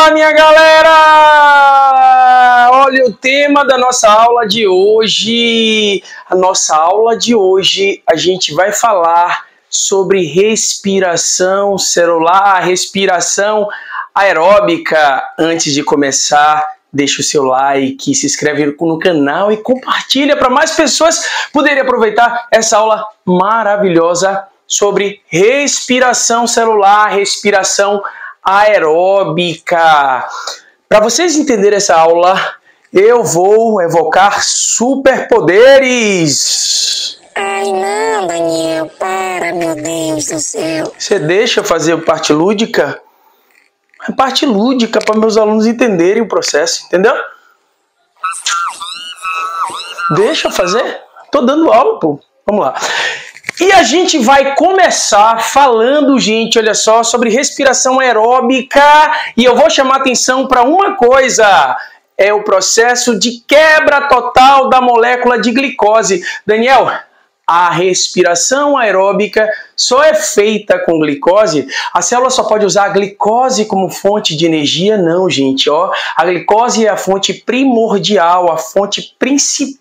Fala, minha galera! Olha o tema da nossa aula de hoje. A nossa aula de hoje a gente vai falar sobre respiração celular, respiração aeróbica. Antes de começar, deixa o seu like, se inscreve no canal e compartilha para mais pessoas poderem aproveitar essa aula maravilhosa sobre respiração celular, respiração aeróbica. Para vocês entenderem essa aula, eu vou evocar superpoderes. Ai não, Daniel, para, meu Deus do céu. Você deixa eu fazer parte lúdica? A parte lúdica para meus alunos entenderem o processo, entendeu? Deixa eu fazer? Tô dando aula, pô. Vamos lá. E a gente vai começar falando, gente, olha só, sobre respiração aeróbica. E eu vou chamar atenção para uma coisa. É o processo de quebra total da molécula de glicose. Daniel, a respiração aeróbica só é feita com glicose? A célula só pode usar a glicose como fonte de energia? Não, gente. Ó, a glicose é a fonte primordial, a fonte principal,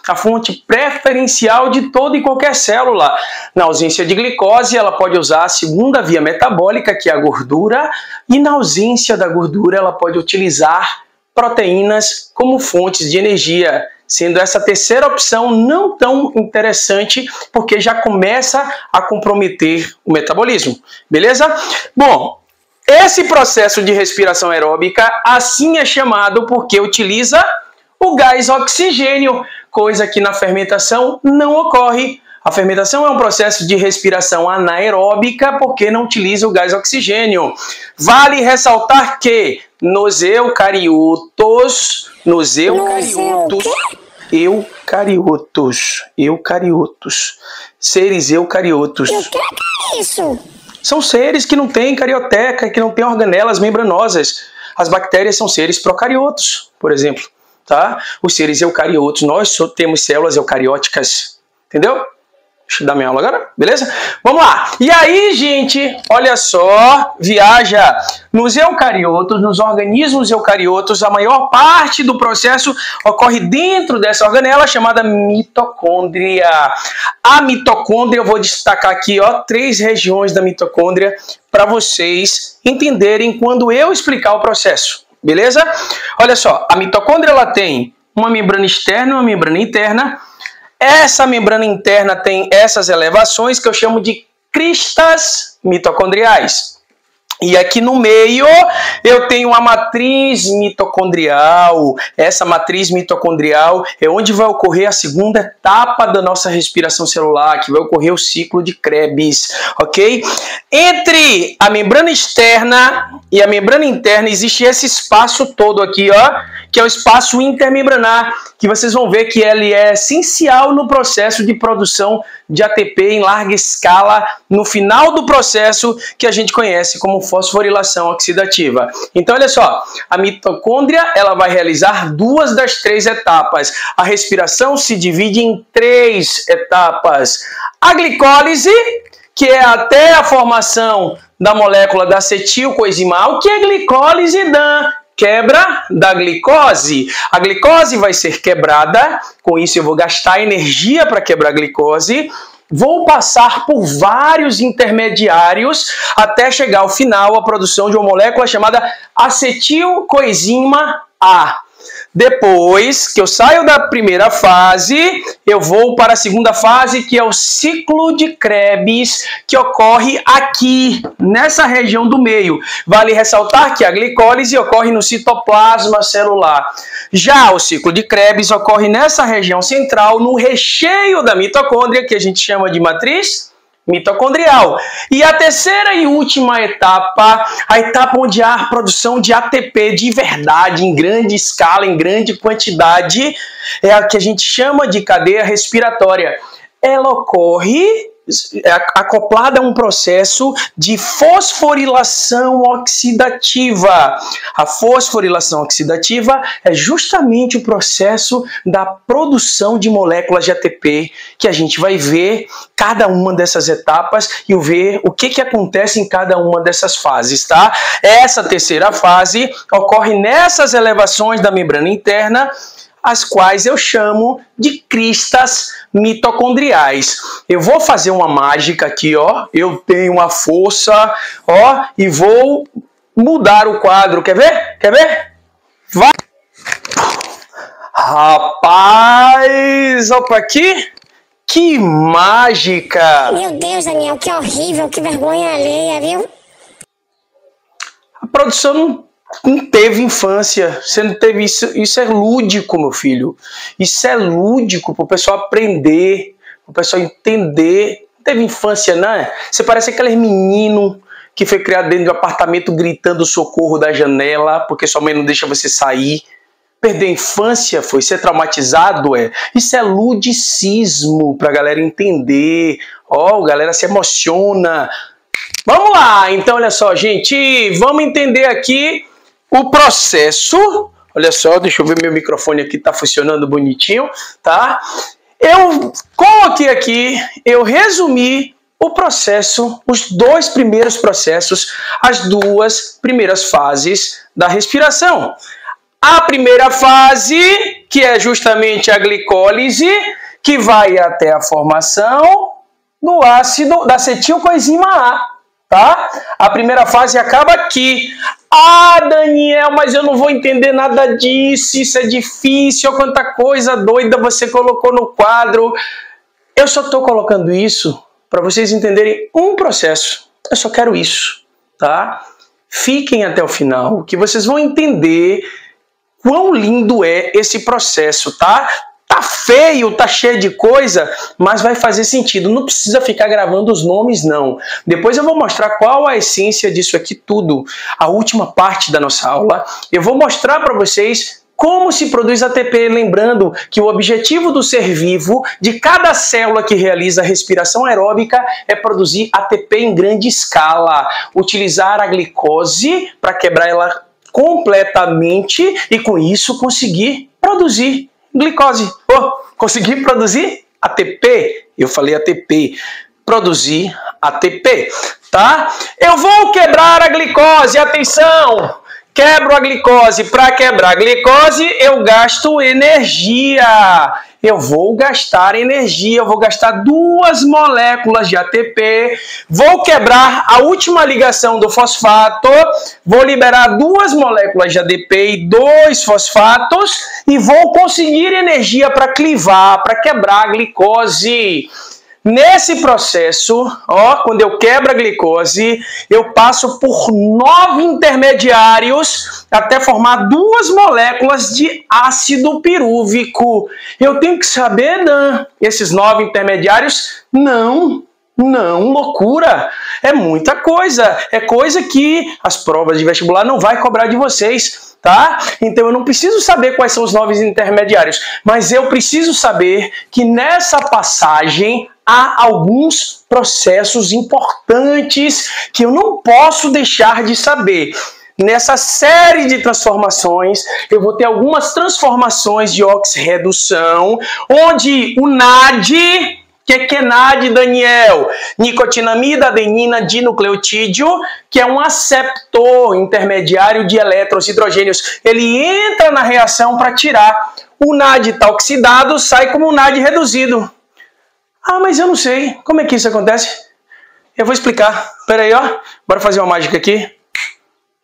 a fonte preferencial de toda e qualquer célula. Na ausência de glicose, ela pode usar a segunda via metabólica, que é a gordura, e na ausência da gordura, ela pode utilizar proteínas como fontes de energia, sendo essa terceira opção não tão interessante, porque já começa a comprometer o metabolismo, beleza? Bom, esse processo de respiração aeróbica assim é chamado porque utiliza o gás oxigênio, coisa que na fermentação não ocorre. A fermentação é um processo de respiração anaeróbica porque não utiliza o gás oxigênio. Vale ressaltar que nos eucariotos, seres eucariotos. O que é isso? São seres que não têm carioteca, que não têm organelas membranosas. As bactérias são seres procariotos, por exemplo. Tá? Os seres eucariotos, nós só temos células eucarióticas, entendeu? Deixa eu dar minha aula agora, beleza? Vamos lá! E aí, gente, olha só, viaja nos eucariotos, nos organismos eucariotos, a maior parte do processo ocorre dentro dessa organela chamada mitocôndria. A mitocôndria, eu vou destacar aqui, ó, 3 regiões da mitocôndria para vocês entenderem quando eu explicar o processo. Beleza? Olha só, a mitocôndria ela tem uma membrana externa e uma membrana interna. Essa membrana interna tem essas elevações que eu chamo de cristas mitocondriais. E aqui no meio eu tenho uma matriz mitocondrial. Essa matriz mitocondrial é onde vai ocorrer a segunda etapa da nossa respiração celular, que vai ocorrer o ciclo de Krebs, ok? Entre a membrana externa e a membrana interna existe esse espaço todo aqui, ó, que é o espaço intermembranar, que vocês vão ver que ele é essencial no processo de produção de ATP em larga escala, no final do processo que a gente conhece como fosforilação oxidativa. Então, olha só, a mitocôndria ela vai realizar 2 das 3 etapas. A respiração se divide em 3 etapas. A glicólise, que é até a formação da molécula da acetilcoenzimal, que é a glicólise da quebra da glicose. A glicose vai ser quebrada, com isso eu vou gastar energia para quebrar a glicose, vou passar por vários intermediários até chegar ao final a produção de uma molécula chamada acetilcoenzima A. Depois que eu saio da primeira fase, eu vou para a segunda fase, que é o ciclo de Krebs, que ocorre aqui, nessa região do meio. Vale ressaltar que a glicólise ocorre no citoplasma celular. Já o ciclo de Krebs ocorre nessa região central, no recheio da mitocôndria, que a gente chama de matriz mitocondrial. E a terceira e última etapa, a etapa onde há a produção de ATP de verdade, em grande escala, em grande quantidade, é a que a gente chama de cadeia respiratória. Ela ocorre acoplada a um processo de fosforilação oxidativa. A fosforilação oxidativa é justamente o processo da produção de moléculas de ATP, que a gente vai ver cada uma dessas etapas e ver o que acontece em cada uma dessas fases, tá? Essa terceira fase ocorre nessas elevações da membrana interna, as quais eu chamo de cristas mitocondriais. Eu vou fazer uma mágica aqui, ó. Eu tenho uma força, ó, e vou mudar o quadro. Quer ver? Quer ver? Vai! Rapaz, opa aqui. Que mágica! Meu Deus, Daniel, que horrível, que vergonha alheia, viu? A produção não teve infância, você não teve isso. Isso é lúdico, meu filho. Isso é lúdico para o pessoal aprender, para o pessoal entender. Não teve infância, não é? Você parece aquele menino que foi criado dentro de um apartamento gritando socorro da janela porque sua mãe não deixa você sair. Perder a infância foi ser traumatizado, é. Isso é ludicismo para a galera entender. Ó, a galera se emociona. Vamos lá, então olha só, gente, vamos entender aqui o processo. Olha só, deixa eu ver, meu microfone aqui tá funcionando bonitinho, tá? Eu coloquei aqui, eu resumi o processo, os dois primeiros processos, as duas primeiras fases da respiração. A primeira fase, que é justamente a glicólise, que vai até a formação do ácido da acetilcoenzima A, tá? A primeira fase acaba aqui. Ah, Daniel, mas eu não vou entender nada disso, isso é difícil, quanta coisa doida você colocou no quadro. Eu só estou colocando isso para vocês entenderem um processo. Eu só quero isso, tá? Fiquem até o final, que vocês vão entender quão lindo é esse processo, tá? Tá feio, tá cheio de coisa, mas vai fazer sentido. Não precisa ficar gravando os nomes, não. Depois eu vou mostrar qual a essência disso aqui tudo. A última parte da nossa aula, eu vou mostrar para vocês como se produz ATP. Lembrando que o objetivo do ser vivo, de cada célula que realiza a respiração aeróbica, é produzir ATP em grande escala. Utilizar a glicose para quebrar ela completamente e com isso conseguir produzir glicose. Conseguir produzir ATP. Eu falei ATP. Produzir ATP, tá? Eu vou quebrar a glicose. Atenção! Quebro a glicose. Para quebrar a glicose, eu gasto energia. Eu vou gastar energia, eu vou gastar 2 moléculas de ATP, vou quebrar a última ligação do fosfato, vou liberar 2 moléculas de ADP e 2 fosfatos e vou conseguir energia para clivar, para quebrar a glicose. Nesse processo, ó, quando eu quebro a glicose, eu passo por 9 intermediários até formar 2 moléculas de ácido pirúvico. Eu tenho que saber, não, esses 9 intermediários? Não, loucura. É muita coisa. É coisa que as provas de vestibular não vai cobrar de vocês, tá? Então eu não preciso saber quais são os 9 intermediários, mas eu preciso saber que nessa passagem há alguns processos importantes que eu não posso deixar de saber. Nessa série de transformações, eu vou ter algumas transformações de oxirredução, onde o NAD, que é NAD, Daniel? Nicotinamida adenina dinucleotídeo, que é um aceptor intermediário de elétrons hidrogênios. Ele entra na reação para tirar. O NAD está oxidado, sai como um NAD reduzido. Ah, mas eu não sei. Como é que isso acontece? Eu vou explicar. Espera aí, ó. Bora fazer uma mágica aqui.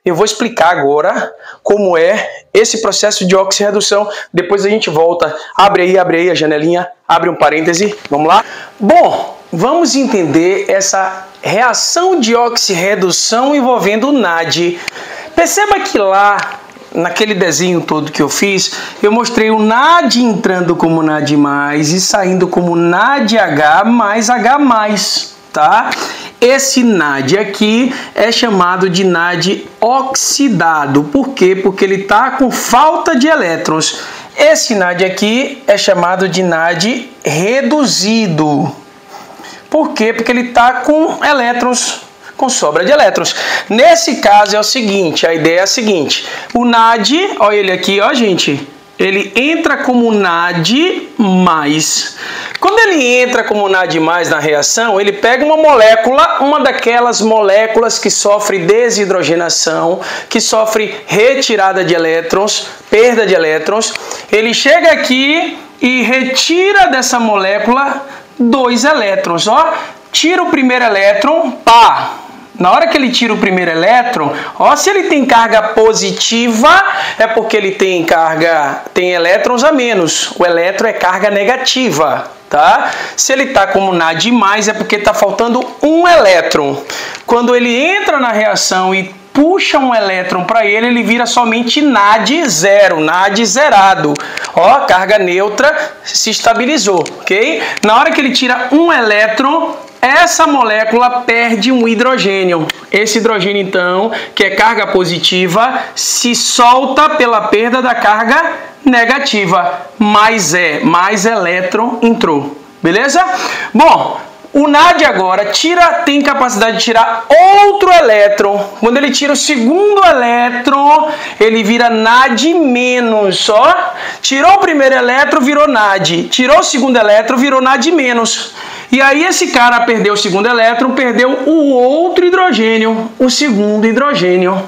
Eu vou explicar agora como é esse processo de oxirredução. Depois a gente volta. Abre aí a janelinha. Abre um parêntese. Vamos lá? Bom, vamos entender essa reação de oxirredução envolvendo o NAD. Perceba que lá, naquele desenho todo que eu fiz, eu mostrei o NAD entrando como NAD+, e saindo como NADH mais H+, tá? Esse NAD aqui é chamado de NAD oxidado. Por quê? Porque ele está com falta de elétrons. Esse NAD aqui é chamado de NAD reduzido. Por quê? Porque ele está com elétrons, com sobra de elétrons. Nesse caso é o seguinte, a ideia é a seguinte, o NAD, olha ele aqui, ó gente, ele entra como NAD+. Quando ele entra como NAD+, na reação, ele pega uma molécula, uma daquelas moléculas que sofre desidrogenação, que sofre retirada de elétrons, perda de elétrons, ele chega aqui e retira dessa molécula 2 elétrons, ó, tira o primeiro elétron, pá! Na hora que ele tira o primeiro elétron, ó, se ele tem carga positiva, é porque ele tem elétrons a menos. O elétron é carga negativa, tá? Se ele está como NAD+, é porque está faltando um elétron. Quando ele entra na reação e puxa um elétron para ele, ele vira somente NAD zero, NAD zerado. Ó, carga neutra se estabilizou, ok? Na hora que ele tira um elétron, essa molécula perde um hidrogênio. Esse hidrogênio, então, que é carga positiva, se solta pela perda da carga negativa. Mais elétron entrou. Beleza? Bom, o NAD agora tem capacidade de tirar outro elétron. Quando ele tira o segundo elétron, ele vira NAD-. Ó. Tirou o primeiro elétron, virou NAD. Tirou o segundo elétron, virou NAD-. E aí esse cara perdeu o segundo elétron, perdeu o outro hidrogênio, o segundo hidrogênio.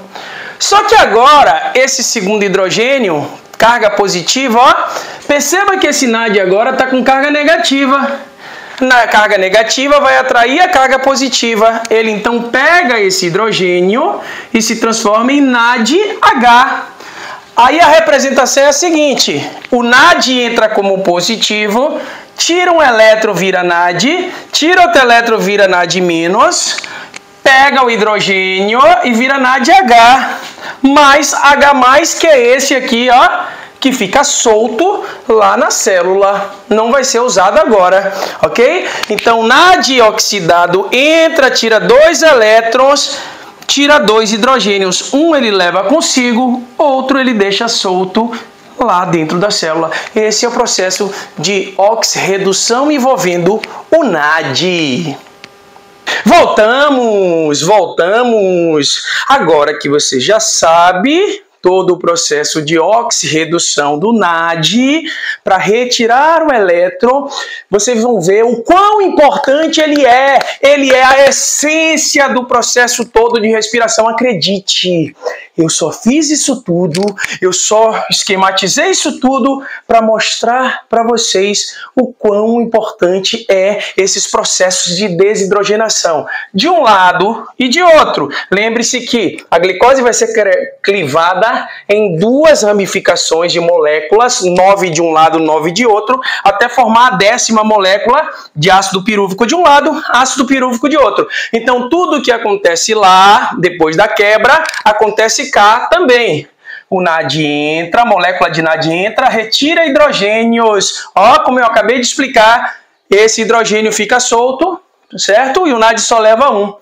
Só que agora, esse segundo hidrogênio, carga positiva, ó, perceba que esse NAD agora está com carga negativa. Na carga negativa vai atrair a carga positiva. Ele então pega esse hidrogênio e se transforma em NADH. Aí a representação é a seguinte, o NAD entra como positivo, tira um elétron, vira NAD, tira outro elétron, vira NAD-, pega o hidrogênio e vira NADH, mais H+, que é esse aqui, ó, que fica solto lá na célula, não vai ser usado agora, ok? Então, NAD oxidado entra, tira 2 elétrons, tira 2 hidrogênios, um ele leva consigo, outro ele deixa solto lá dentro da célula. Esse é o processo de oxirredução envolvendo o NAD. Voltamos! Agora que você já sabe todo o processo de oxirredução do NAD para retirar o elétron, vocês vão ver o quão importante ele é. Ele é a essência do processo todo de respiração. Acredite, eu só fiz isso tudo, eu só esquematizei isso tudo para mostrar para vocês o quão importante é esses processos de desidrogenação, de um lado e de outro. Lembre-se que a glicose vai ser clivada em 2 ramificações de moléculas, 9 de um lado, 9 de outro, até formar a 10ª molécula de ácido pirúvico de um lado, ácido pirúvico de outro. Então, tudo que acontece lá, depois da quebra, acontece cá também. O NAD entra, a molécula de NAD entra, retira hidrogênios. Ó, como eu acabei de explicar, esse hidrogênio fica solto, certo? E o NAD só leva um,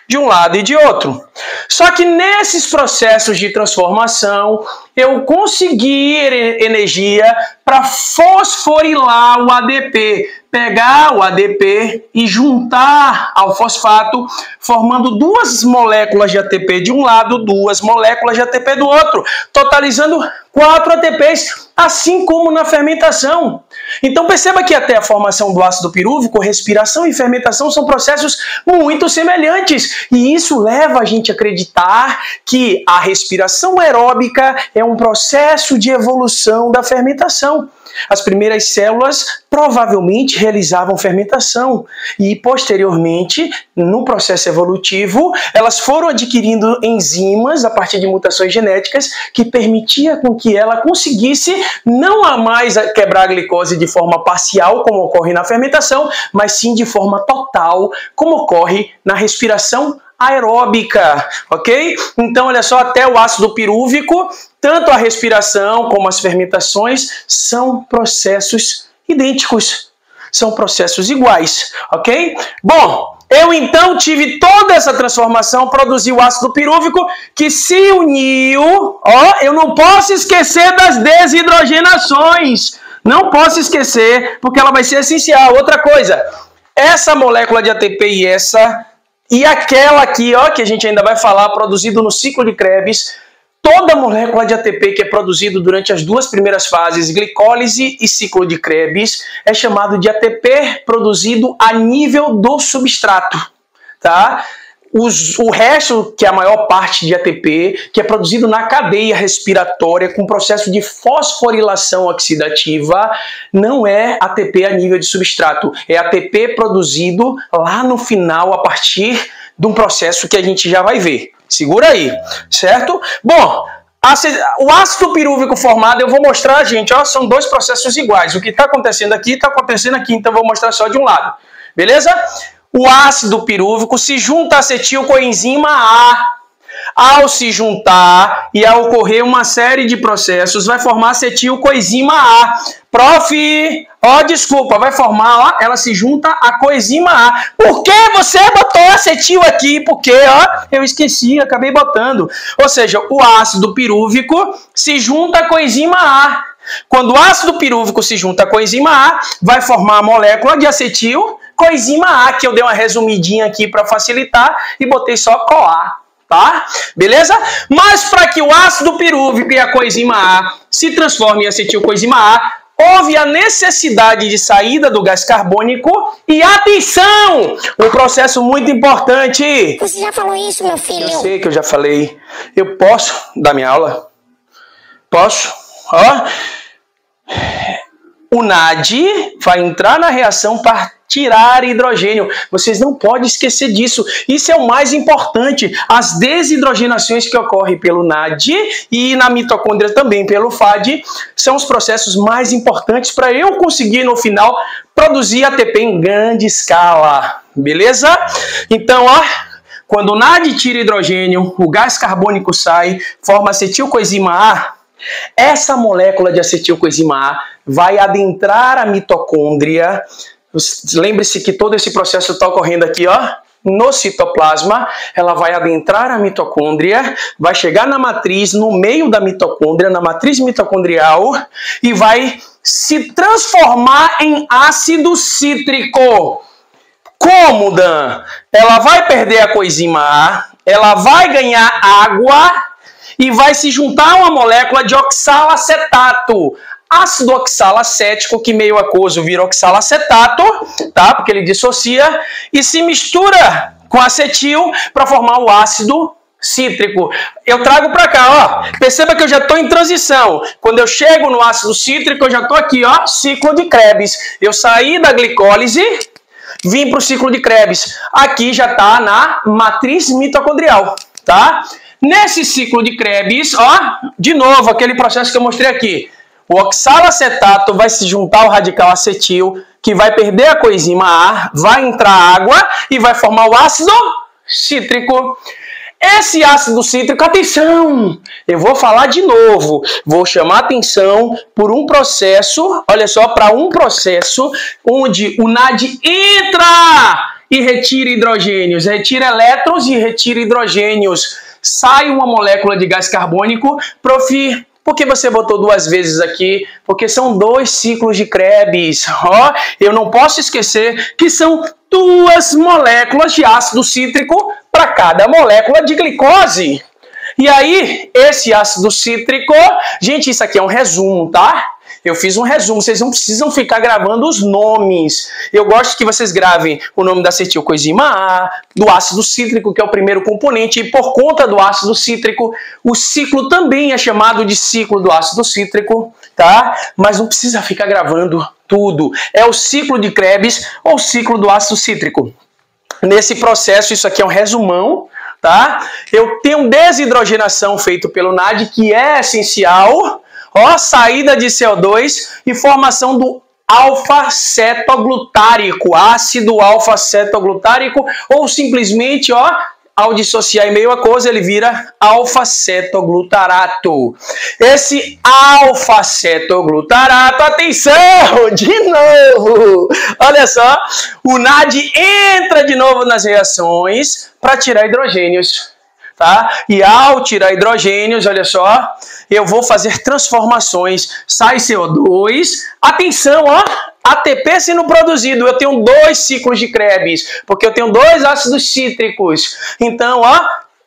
de um lado e de outro. Só que nesses processos de transformação, eu consegui energia para fosforilar o ADP, pegar o ADP e juntar ao fosfato, formando 2 moléculas de ATP de um lado, 2 moléculas de ATP do outro, totalizando 4 ATPs, assim como na fermentação. Então perceba que até a formação do ácido pirúvico, respiração e fermentação são processos muito semelhantes. E isso leva a gente a acreditar que a respiração aeróbica é um processo de evolução da fermentação. As primeiras células provavelmente realizavam fermentação e, posteriormente, no processo evolutivo, elas foram adquirindo enzimas a partir de mutações genéticas que permitia com que ela conseguisse não mais quebrar a glicose de forma parcial, como ocorre na fermentação, mas sim de forma total, como ocorre na respiração aeróbica, ok? Então, olha só, até o ácido pirúvico, tanto a respiração como as fermentações são processos idênticos, são processos iguais, ok? Bom, eu então tive toda essa transformação, produzi o ácido pirúvico que se uniu, ó, eu não posso esquecer das desidrogenações, não posso esquecer, porque ela vai ser essencial. Outra coisa, essa molécula de ATP e aquela aqui, ó, que a gente ainda vai falar, produzido no ciclo de Krebs, toda molécula de ATP que é produzido durante as duas primeiras fases, glicólise e ciclo de Krebs, é chamado de ATP produzido a nível do substrato, tá? O resto, que é a maior parte de ATP, que é produzido na cadeia respiratória com processo de fosforilação oxidativa, não é ATP a nível de substrato. É ATP produzido lá no final a partir de um processo que a gente já vai ver. Segura aí, certo? Bom, o ácido pirúvico formado eu vou mostrar, gente, ó, são dois processos iguais. O que está acontecendo aqui, então eu vou mostrar só de um lado. Beleza? O ácido pirúvico se junta a acetilcoenzima A. Ao se juntar e ao ocorrer uma série de processos, vai formar acetilcoenzima A. Prof, ó, desculpa, vai formar, ó, ela se junta a coenzima A. Por que você botou acetil aqui? Porque, ó, eu esqueci, acabei botando. Ou seja, o ácido pirúvico se junta a coenzima A. Quando o ácido pirúvico se junta com a coenzima A, vai formar a molécula de acetilcoenzima A, que eu dei uma resumidinha aqui para facilitar e botei só CoA, tá? Beleza? Mas para que o ácido pirúvico e a coenzima A se transformem em acetilcoenzima A, houve a necessidade de saída do gás carbônico e, atenção, um processo muito importante. Você já falou isso, meu filho? Eu sei que eu já falei. Eu posso dar minha aula? Posso? Ó. O NAD vai entrar na reação para tirar hidrogênio. Vocês não podem esquecer disso. Isso é o mais importante. As desidrogenações que ocorrem pelo NAD e na mitocôndria também pelo FAD são os processos mais importantes para eu conseguir no final produzir ATP em grande escala. Beleza? Então, ó, quando o NAD tira hidrogênio, o gás carbônico sai, forma acetilcoenzima A. Essa molécula de acetilcoenzima A vai adentrar a mitocôndria. Lembre-se que todo esse processo está ocorrendo aqui, ó, no citoplasma. Ela vai adentrar a mitocôndria, vai chegar na matriz, no meio da mitocôndria, na matriz mitocondrial, e vai se transformar em ácido cítrico. Como, Dan? Ela vai perder a coenzima A, ela vai ganhar água e vai se juntar a uma molécula de oxalacetato. Ácido oxalacético, que meio aquoso vira oxalacetato, tá? Porque ele dissocia e se mistura com acetil para formar o ácido cítrico. Eu trago para cá, ó. Perceba que eu já estou em transição. Quando eu chego no ácido cítrico, eu já estou aqui, ó, ciclo de Krebs. Eu saí da glicólise, vim para o ciclo de Krebs. Aqui já está na matriz mitocondrial, tá? Nesse ciclo de Krebs, ó, de novo, aquele processo que eu mostrei aqui. O oxalacetato vai se juntar ao radical acetil, que vai perder a coenzima A, vai entrar água e vai formar o ácido cítrico. Esse ácido cítrico, atenção, eu vou falar de novo, vou chamar atenção por um processo, olha só, para um processo onde o NAD entra e retira hidrogênios, retira elétrons e retira hidrogênios. Sai uma molécula de gás carbônico. Prof, por que você botou duas vezes aqui? Porque são dois ciclos de Krebs. Ó, eu não posso esquecer que são duas moléculas de ácido cítrico para cada molécula de glicose. E aí, esse ácido cítrico... Gente, isso aqui é um resumo, tá? Eu fiz um resumo, vocês não precisam ficar gravando os nomes. Eu gosto que vocês gravem o nome da acetilcoenzima A, do ácido cítrico, que é o primeiro componente, e por conta do ácido cítrico, o ciclo também é chamado de ciclo do ácido cítrico, tá? Mas não precisa ficar gravando tudo. É o ciclo de Krebs ou ciclo do ácido cítrico. Nesse processo, isso aqui é um resumão, tá? Eu tenho desidrogenação feito pelo NAD, que é essencial. Ó, saída de CO2 e formação do alfa-cetoglutárico, ácido alfa-cetoglutárico, ou simplesmente, ó, ao dissociar em meio aquoso, ele vira alfa-cetoglutarato. Esse alfa-cetoglutarato, atenção, de novo, olha só, o NAD entra de novo nas reações para tirar hidrogênios. Tá? E ao tirar hidrogênios, olha só, eu vou fazer transformações. Sai CO2. Atenção, ó, ATP sendo produzido, eu tenho 2 ciclos de Krebs, porque eu tenho 2 ácidos cítricos. Então, ó,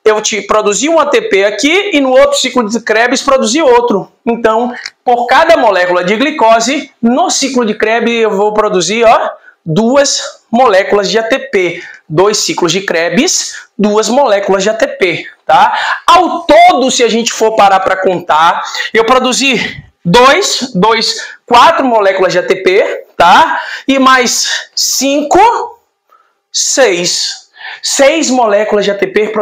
eu te produzi um ATP aqui e no outro ciclo de Krebs produzi outro. Então, por cada molécula de glicose, no ciclo de Krebs eu vou produzir, ó, 2 moléculas de ATP. 2 ciclos de Krebs, 2 moléculas de ATP, tá? Ao todo, se a gente for parar para contar, eu produzi 4 moléculas de ATP, tá? E mais 5, 6 moléculas de ATP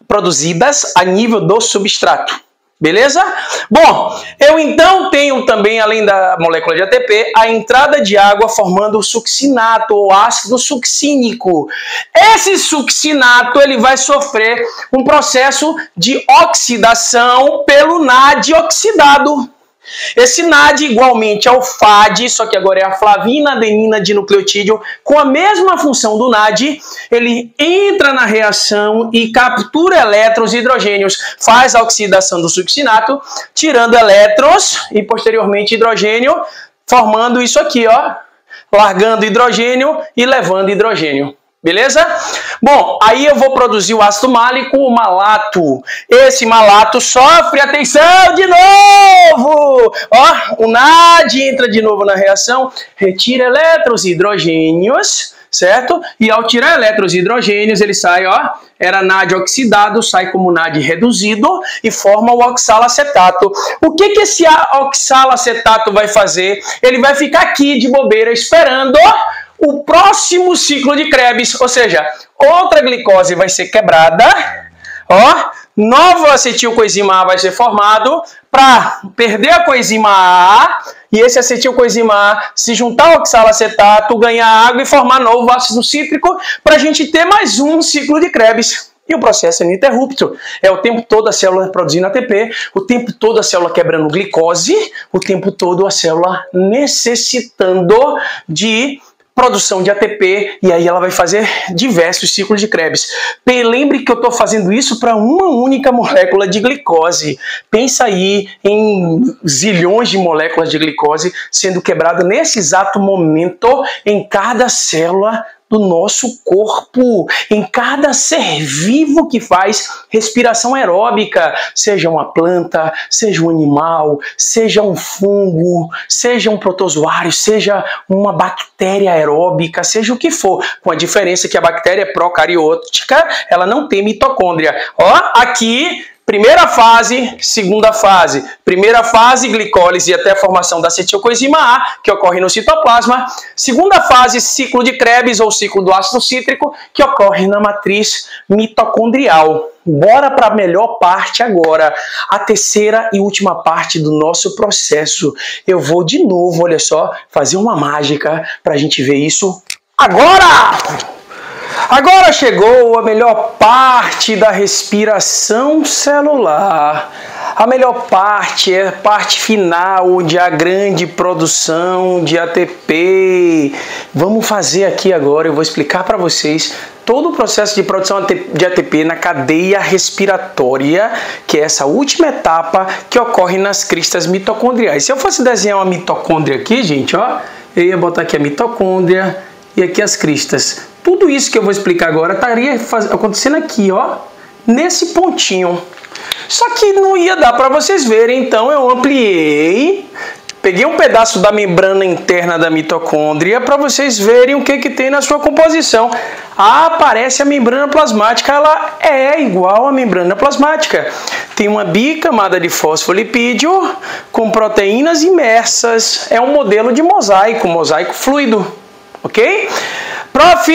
produzidas a nível do substrato. Beleza? Bom, eu então tenho também, além da molécula de ATP, a entrada de água formando o succinato, ou ácido succínico. Esse succinato ele vai sofrer um processo de oxidação pelo NAD oxidado. Esse NAD igualmente ao FAD, só que agora é a flavina adenina dinucleotídeo, com a mesma função do NAD, ele entra na reação e captura elétrons e hidrogênios, faz a oxidação do succinato, tirando elétrons e posteriormente hidrogênio, formando isso aqui, ó, largando hidrogênio e levando hidrogênio. Beleza? Bom, aí eu vou produzir o ácido málico, o malato. Esse malato sofre, atenção, de novo! Ó, o NAD entra de novo na reação, retira elétrons e hidrogênios, certo? E ao tirar elétrons e hidrogênios, ele sai, ó, era NAD oxidado, sai como NAD reduzido e forma o oxalacetato. O que esse oxalacetato vai fazer? Ele vai ficar aqui de bobeira esperando o próximo ciclo de Krebs, ou seja, outra glicose vai ser quebrada, ó, novo acetilcoenzima A vai ser formado para perder a coenzima A e esse acetilcoenzima A se juntar ao oxalacetato, ganhar água e formar novo ácido cítrico para a gente ter mais um ciclo de Krebs. E o processo é ininterrupto. É o tempo todo a célula produzindo ATP, o tempo todo a célula quebrando glicose, o tempo todo a célula necessitando de produção de ATP, e aí ela vai fazer diversos ciclos de Krebs. Lembre que eu estou fazendo isso para uma única molécula de glicose. Pensa aí em zilhões de moléculas de glicose sendo quebrada nesse exato momento em cada célula do nosso corpo, em cada ser vivo que faz respiração aeróbica, seja uma planta, seja um animal, seja um fungo, seja um protozoário, seja uma bactéria aeróbica, seja o que for, com a diferença que a bactéria é procariótica, ela não tem mitocôndria. Ó, aqui primeira fase, segunda fase. Primeira fase, glicólise até a formação da acetilcoenzima A, que ocorre no citoplasma. Segunda fase, ciclo de Krebs ou ciclo do ácido cítrico, que ocorre na matriz mitocondrial. Bora para a melhor parte agora, a terceira e última parte do nosso processo. Eu vou de novo, olha só, fazer uma mágica para a gente ver isso agora! Agora chegou a melhor parte da respiração celular. A melhor parte é a parte final, onde há grande produção de ATP. Vamos fazer aqui agora, eu vou explicar para vocês todo o processo de produção de ATP na cadeia respiratória, que é essa última etapa que ocorre nas cristas mitocondriais. Se eu fosse desenhar uma mitocôndria aqui, gente, ó, eu ia botar aqui a mitocôndria e aqui as cristas. Tudo isso que eu vou explicar agora estaria acontecendo aqui, ó, nesse pontinho. Só que não ia dar para vocês verem, então eu ampliei, peguei um pedaço da membrana interna da mitocôndria para vocês verem o que tem na sua composição. Aparece a membrana plasmática, ela é igual à membrana plasmática. Tem uma bicamada de fosfolipídio com proteínas imersas. É um modelo de mosaico fluido, ok? Prof,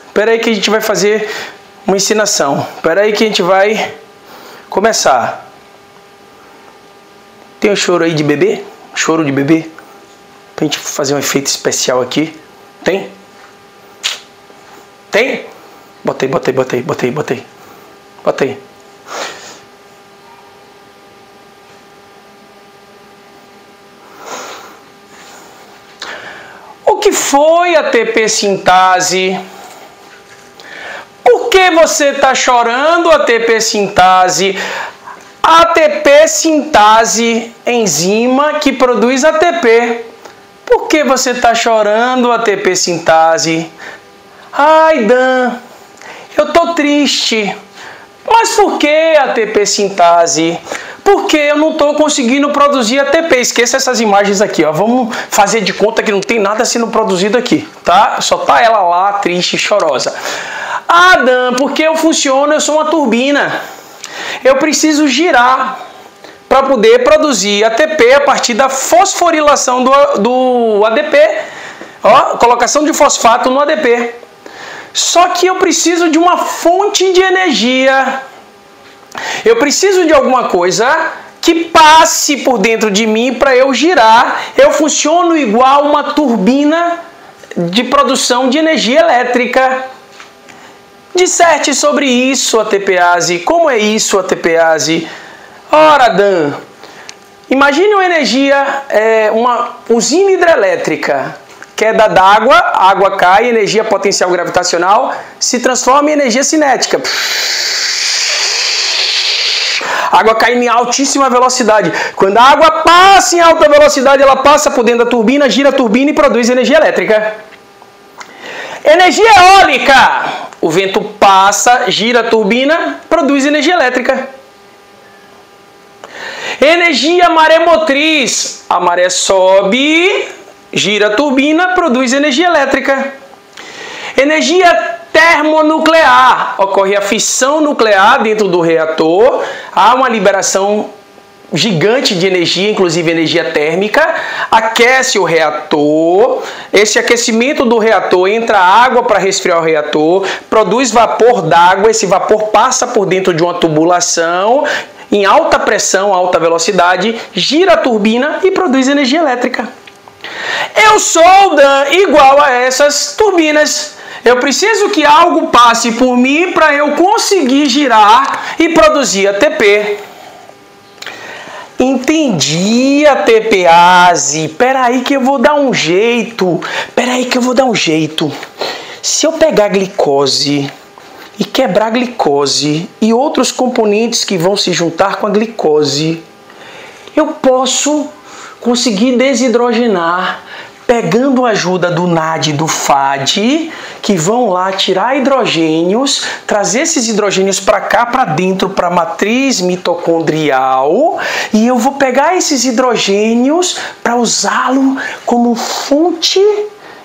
espera aí que a gente vai fazer uma ensinação. Espera aí que a gente vai começar. Tem um choro aí de bebê? Choro de bebê? Pra gente fazer um efeito especial aqui. Tem? Tem? Botei. O que foi ATP sintase? Por que você está chorando, ATP sintase? ATP sintase, enzima que produz ATP. Por que você está chorando, ATP sintase? Ai, Dan, eu tô triste. Mas por que ATP sintase? Porque eu não estou conseguindo produzir ATP. Esqueça essas imagens aqui, ó. Vamos fazer de conta que não tem nada sendo produzido aqui, tá? Só tá ela lá, triste, chorosa. Ah, Dan, porque eu funciono, eu sou uma turbina. Eu preciso girar para poder produzir ATP a partir da fosforilação do ADP. Ó, colocação de fosfato no ADP. Só que eu preciso de uma fonte de energia. Eu preciso de alguma coisa que passe por dentro de mim para eu girar. Eu funciono igual uma turbina de produção de energia elétrica. Disserte sobre isso, ATPase. Como é isso, ATPase? Ora, Dan, imagine uma energia, uma usina hidrelétrica. Queda d'água, a água cai, energia potencial gravitacional se transforma em energia cinética. A água cai em altíssima velocidade. Quando a água passa em alta velocidade, ela passa por dentro da turbina, gira a turbina e produz energia elétrica. Energia eólica. O vento passa, gira a turbina, produz energia elétrica. Energia maremotriz. A maré sobe, gira a turbina, produz energia elétrica. Energia termonuclear. Ocorre a fissão nuclear dentro do reator. Há uma liberação gigante de energia, inclusive energia térmica. Aquece o reator. Esse aquecimento do reator entra água para resfriar o reator. Produz vapor d'água. Esse vapor passa por dentro de uma tubulação em alta pressão, alta velocidade. Gira a turbina e produz energia elétrica. Eu sou, Dan, igual a essas turbinas. Eu preciso que algo passe por mim para eu conseguir girar e produzir ATP. Entendi, ATPase. Peraí que eu vou dar um jeito. Se eu pegar glicose e quebrar a glicose e outros componentes que vão se juntar com a glicose, eu posso conseguir desidrogenar, pegando a ajuda do NAD e do FAD, que vão lá tirar hidrogênios, trazer esses hidrogênios para cá, para dentro, para a matriz mitocondrial, e eu vou pegar esses hidrogênios para usá-lo como fonte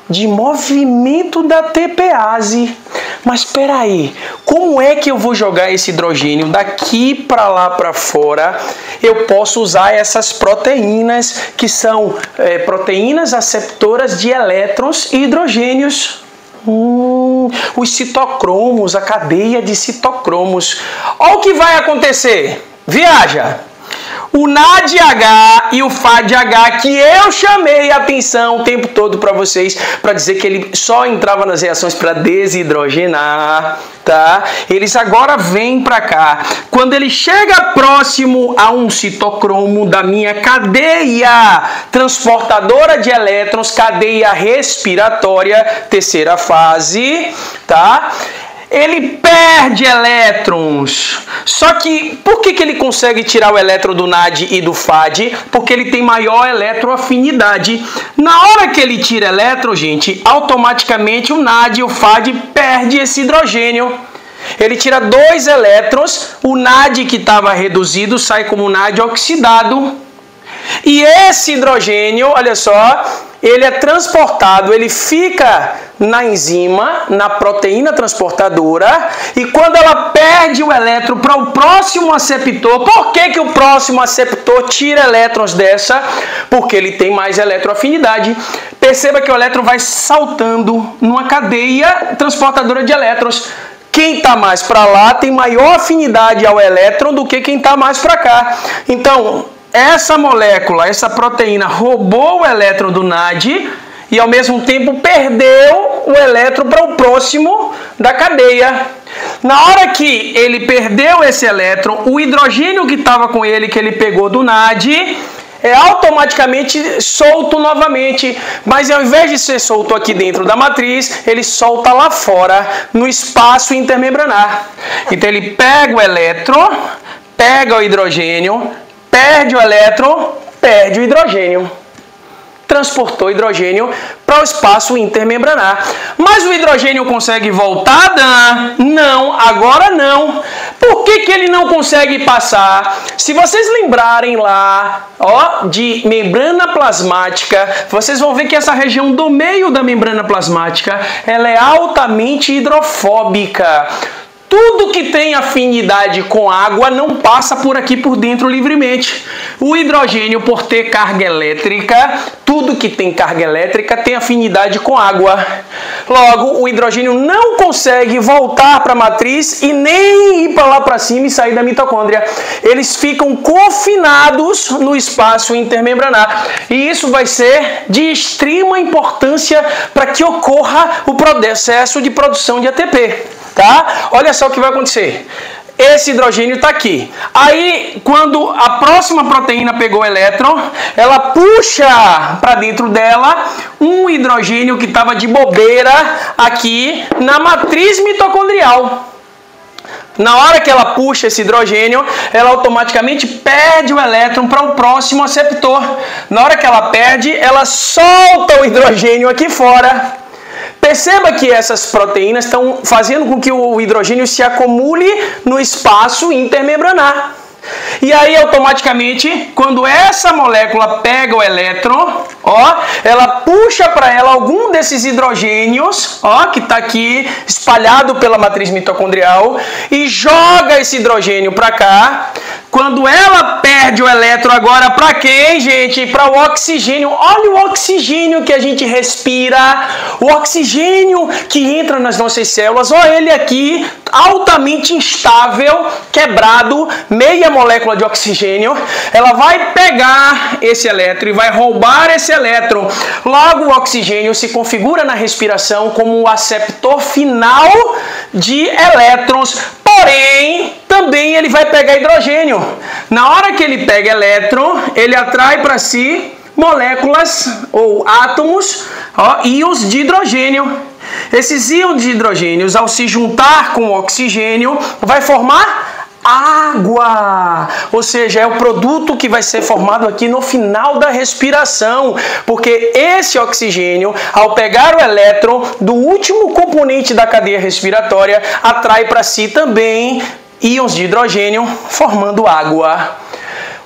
de movimento da ATPase. Mas espera aí, como é que eu vou jogar esse hidrogênio daqui para lá para fora? Eu posso usar essas proteínas, que são proteínas aceptoras de elétrons e hidrogênios. Os citocromos, a cadeia de citocromos. Olha o que vai acontecer. Viaja. O NADH e o FADH, que eu chamei a atenção o tempo todo para vocês, para dizer que ele só entrava nas reações para desidrogenar, tá? Eles agora vêm para cá. Quando ele chega próximo a um citocromo da minha cadeia transportadora de elétrons, cadeia respiratória, terceira fase, tá? Ele perde elétrons. Só que, por que ele consegue tirar o elétron do NAD e do FAD? Porque ele tem maior eletroafinidade. Na hora que ele tira elétron, gente, automaticamente o NAD e o FAD perdem esse hidrogênio. Ele tira 2 elétrons, o NAD que estava reduzido sai como NAD oxidado. E esse hidrogênio, olha só, ele é transportado, ele fica na enzima, na proteína transportadora, e quando ela perde o elétron para o próximo aceptor, por que o próximo aceptor tira elétrons dessa? Porque ele tem mais eletroafinidade. Perceba que o elétron vai saltando numa cadeia transportadora de elétrons. Quem está mais para lá tem maior afinidade ao elétron do que quem está mais para cá. Então, essa molécula, essa proteína roubou o elétron do NAD e ao mesmo tempo perdeu o elétron para o próximo da cadeia. Na hora que ele perdeu esse elétron, o hidrogênio que estava com ele, que ele pegou do NAD, é automaticamente solto novamente, mas ao invés de ser solto aqui dentro da matriz, ele solta lá fora, no espaço intermembranar. Então ele pega o elétron, pega o hidrogênio, perde o elétron, perde o hidrogênio. transportou hidrogênio para o espaço intermembranar. Mas o hidrogênio consegue voltar, Dan? Não, agora não. Por que ele não consegue passar? Se vocês lembrarem lá, ó, de membrana plasmática, vocês vão ver que essa região do meio da membrana plasmática, ela é altamente hidrofóbica. Tudo que tem afinidade com água não passa por aqui por dentro livremente. O hidrogênio, por ter carga elétrica, tudo que tem carga elétrica tem afinidade com água. Logo, o hidrogênio não consegue voltar para a matriz e nem ir para lá para cima e sair da mitocôndria. Eles ficam confinados no espaço intermembranar. E isso vai ser de extrema importância para que ocorra o processo de produção de ATP. Tá? Olha só o que vai acontecer. Esse hidrogênio está aqui. Aí, quando a próxima proteína pegou o elétron, ela puxa para dentro dela um hidrogênio que estava de bobeira aqui na matriz mitocondrial. Na hora que ela puxa esse hidrogênio, ela automaticamente perde o elétron para o próximo aceptor. Na hora que ela perde, ela solta o hidrogênio aqui fora. Perceba que essas proteínas estão fazendo com que o hidrogênio se acumule no espaço intermembranar. E aí, automaticamente, quando essa molécula pega o elétron, ó, ela puxa para ela algum desses hidrogênios, ó, que está aqui espalhado pela matriz mitocondrial, e joga esse hidrogênio para cá. Quando ela perde o elétron agora para quem, gente? Para o oxigênio. Olha o oxigênio que a gente respira, o oxigênio que entra nas nossas células. Olha ele aqui, altamente instável, quebrado, meia molécula de oxigênio. Ela vai pegar esse elétron e vai roubar esse elétron. Logo, o oxigênio se configura na respiração como o aceptor final de elétrons. Porém, também ele vai pegar hidrogênio. Na hora que ele pega elétron, ele atrai para si moléculas ou átomos, ó, íons de hidrogênio. Esses íons de hidrogênio, ao se juntar com o oxigênio, vai formar água, ou seja, é o produto que vai ser formado aqui no final da respiração, porque esse oxigênio, ao pegar o elétron do último componente da cadeia respiratória, atrai para si também íons de hidrogênio, formando água.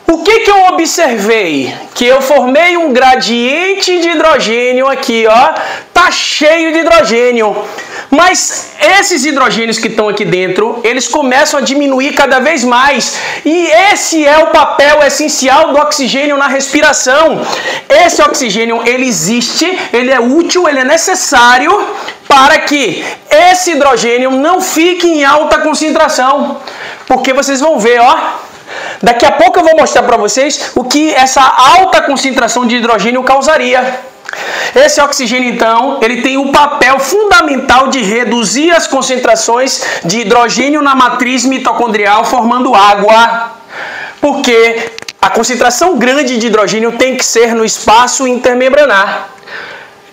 O que eu observei? Que eu formei um gradiente de hidrogênio aqui, ó, tá cheio de hidrogênio. Mas esses hidrogênios que estão aqui dentro, eles começam a diminuir cada vez mais. E esse é o papel essencial do oxigênio na respiração. Esse oxigênio, ele existe, ele é útil, ele é necessário para que esse hidrogênio não fique em alta concentração. Porque vocês vão ver, ó, daqui a pouco eu vou mostrar para vocês o que essa alta concentração de hidrogênio causaria. Esse oxigênio, então, ele tem o papel fundamental de reduzir as concentrações de hidrogênio na matriz mitocondrial, formando água. Porque a concentração grande de hidrogênio tem que ser no espaço intermembranar.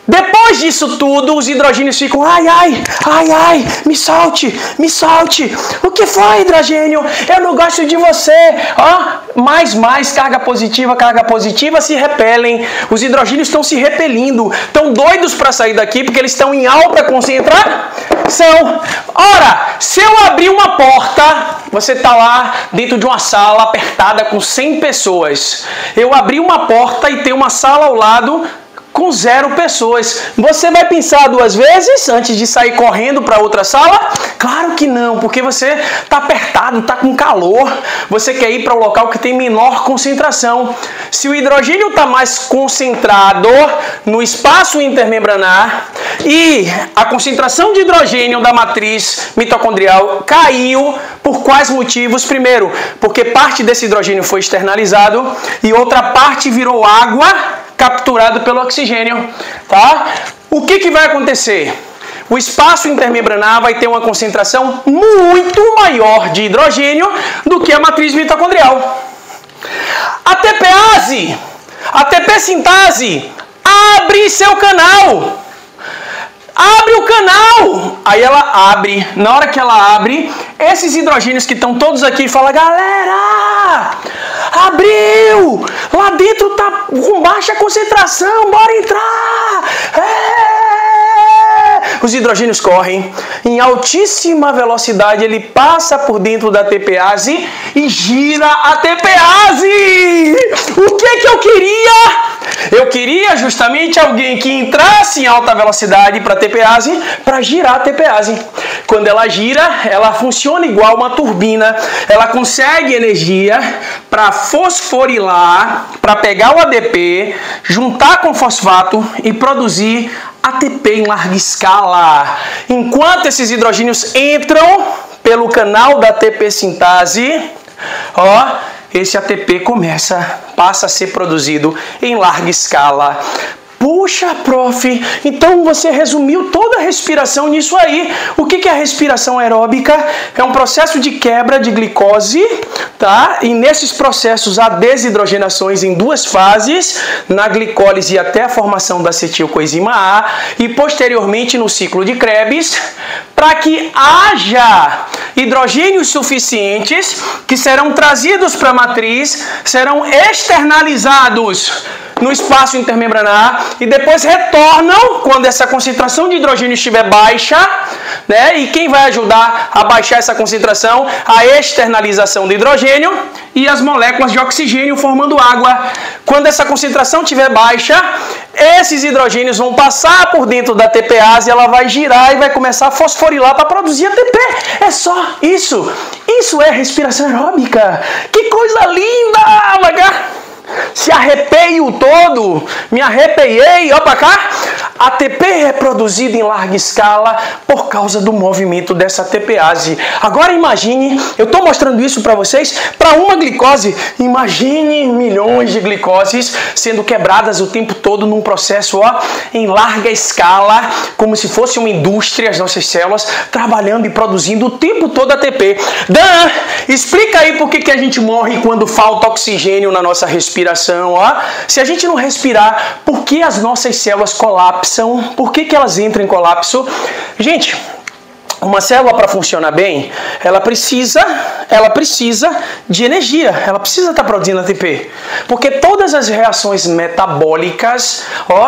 Depois disso tudo, os hidrogênios ficam, ai, ai, ai, ai, me solte, me solte. O que foi, hidrogênio? Eu não gosto de você. Ó, mais, carga positiva se repelem. Os hidrogênios estão se repelindo, estão doidos para sair daqui porque eles estão em alta concentração. Ora, se eu abrir uma porta, você está lá dentro de uma sala apertada com 100 pessoas. Eu abri uma porta e tem uma sala ao lado com 0 pessoas. Você vai pensar 2 vezes antes de sair correndo para outra sala? Claro que não, porque você está apertado, está com calor. Você quer ir para o local que tem menor concentração. Se o hidrogênio está mais concentrado no espaço intermembranar e a concentração de hidrogênio da matriz mitocondrial caiu, por quais motivos? Primeiro, porque parte desse hidrogênio foi externalizado e outra parte virou água, capturado pelo oxigênio, tá? O que vai acontecer? O espaço intermembranar vai ter uma concentração muito maior de hidrogênio do que a matriz mitocondrial. A ATPase, a ATP sintase, abre seu canal. Abre o canal! Aí ela abre. Na hora que ela abre, esses hidrogênios que estão todos aqui falam, galera, abriu! Lá lá dentro tá com baixa concentração, bora entrar! Os hidrogênios correm em altíssima velocidade, ele passa por dentro da tepease e gira a tepease. O que eu queria? Eu queria justamente alguém que entrasse em alta velocidade para a tepease, para girar a tepease. Quando ela gira, ela funciona igual uma turbina. Ela consegue energia para fosforilar, para pegar o ADP, juntar com fosfato e produzir ATP em larga escala. Enquanto esses hidrogênios entram pelo canal da ATP sintase, esse ATP passa a ser produzido em larga escala. Puxa, prof, então você resumiu toda a respiração nisso aí. O que é a respiração aeróbica? É um processo de quebra de glicose, tá? E nesses processos há desidrogenações em duas fases, na glicólise até a formação da acetilcoenzima A e posteriormente no ciclo de Krebs, para que haja hidrogênios suficientes que serão trazidos para a matriz, serão externalizados no espaço intermembranar e depois retornam quando essa concentração de hidrogênio estiver baixa, né? E quem vai ajudar a baixar essa concentração? A externalização do hidrogênio e as moléculas de oxigênio formando água. Quando essa concentração estiver baixa, esses hidrogênios vão passar por dentro da tepease, ela vai girar e vai começar a fosforilar para produzir ATP. É só isso. Isso é respiração aeróbica. Que coisa linda! Se arrepeio todo, me arrepiei, ó pra cá. ATP é produzido em larga escala por causa do movimento dessa tepease. Agora imagine, eu estou mostrando isso para vocês, para uma glicose. Imagine milhões de glicoses sendo quebradas o tempo todo num processo em larga escala, como se fosse uma indústria, as nossas células trabalhando e produzindo o tempo todo ATP. Dan, explica aí por que a gente morre quando falta oxigênio na nossa respiração. Se a gente não respirar, por que as nossas células colapsam? Por que elas entram em colapso? Gente, uma célula para funcionar bem, ela precisa de energia, ela precisa estar produzindo ATP. Porque todas as reações metabólicas,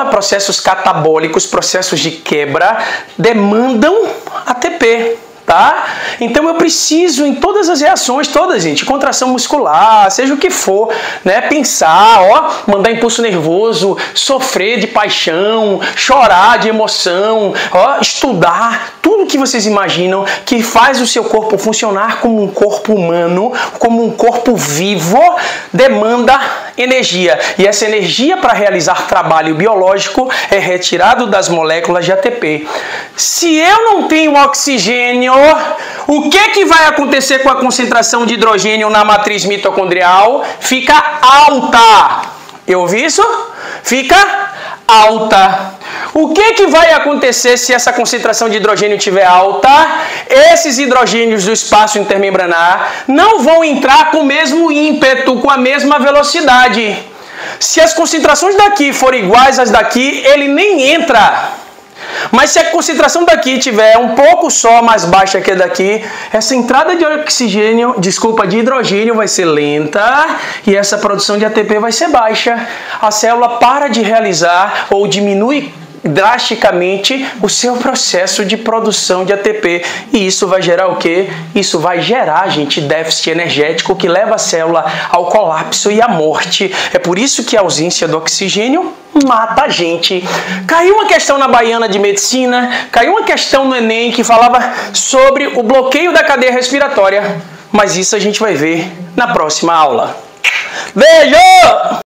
processos catabólicos, processos de quebra, demandam ATP. Tá? Então eu preciso em todas as reações, todas, gente, contração muscular, seja o que for, né? Pensar, mandar impulso nervoso, sofrer de paixão, chorar de emoção, estudar, tudo que vocês imaginam que faz o seu corpo funcionar como um corpo humano, como um corpo vivo, demanda energia. E essa energia para realizar trabalho biológico é retirado das moléculas de ATP. Se eu não tenho oxigênio, o que vai acontecer com a concentração de hidrogênio na matriz mitocondrial? Fica alta. Eu ouvi isso? Fica alta. O que vai acontecer se essa concentração de hidrogênio estiver alta? Esses hidrogênios do espaço intermembranar não vão entrar com o mesmo ímpeto, com a mesma velocidade. Se as concentrações daqui forem iguais às daqui, ele nem entra. Mas se a concentração daqui tiver um pouco só mais baixa que a daqui, essa entrada de de hidrogênio vai ser lenta e essa produção de ATP vai ser baixa. A célula para de realizar ou diminui drasticamente o seu processo de produção de ATP. E isso vai gerar o quê? Isso vai gerar, gente, déficit energético que leva a célula ao colapso e à morte. É por isso que a ausência do oxigênio mata a gente. Caiu uma questão na Baiana de Medicina, caiu uma questão no Enem que falava sobre o bloqueio da cadeia respiratória. Mas isso a gente vai ver na próxima aula. Beijo!